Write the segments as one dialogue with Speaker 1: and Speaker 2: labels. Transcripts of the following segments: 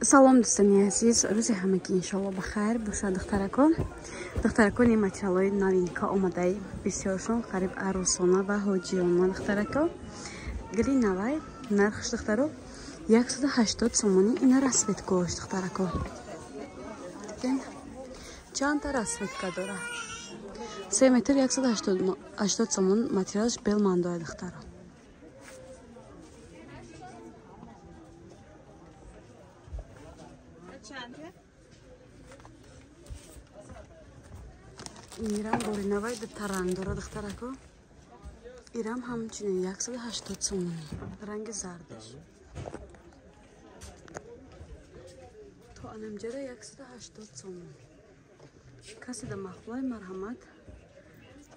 Speaker 1: Салом дӯстони азиз, рӯзи ҳамагӣ иншоалло ба хайр бошад. духтарако материалҳои новинка омадаи бисёршон қариб арӯсона ва ҳоҷиёна. духтарако гили навай нархш духтаро 180 сомонӣ. ина расветкош духтарако чанда расветка дора 3 метр 180 сомон. материалш белмандоя духтаро. Ирам бори навай таранг дора духтарако. Ирам ҳамчунин 180 сомонӣ. ранги зардаш то анамҷада 180 сомон. каси да махлой марҳамат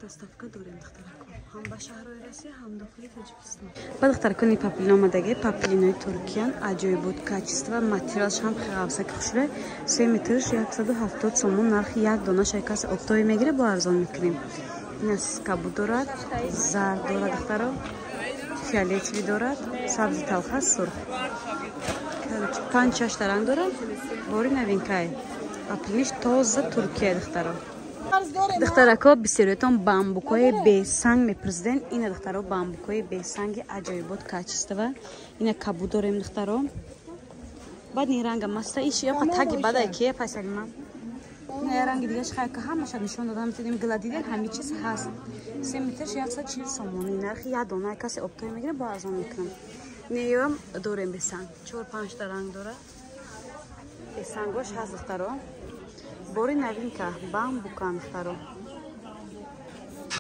Speaker 1: доставка дорем духтарако. ҳам ба шаҳрои Россия, ҳам дохили Тоҷикистон. Ба духтарако ни папилин омадаги папилинои туркиян аҷоибот качества. материалш ҳам хавсаки хушре 3 метрш 170 сомон. нархи як донашай каси оптои мегире бо арзон мекунем. ина сискабу дорад, зард дорад духтаро, фиолетови дорад, сабзи талха, сурх. 5-6 ранг дорад. бори новинкай папилиниш тоза Туркия духтаро. духтарако бисёриятон бамбукои бесанг мепурсиден. ина духтаро бамбукои бесанги аҷоибот качества. ина кабу дорем духтаро. баъд ин ранга маста иш ёқа таги бадай ки пайсалима. ина я ранги дигаш хайка ҳамаша нишон додам. методим гладиден ҳами чиз ҳаст. 3 метр 140 сомон. нархи як дона каси оптои мегире бо арзон мекунам. неём дорем бесанг 4-5 та ранг дора. бесангош ҳаст духтаро. бори новинка бамбукан духтаро.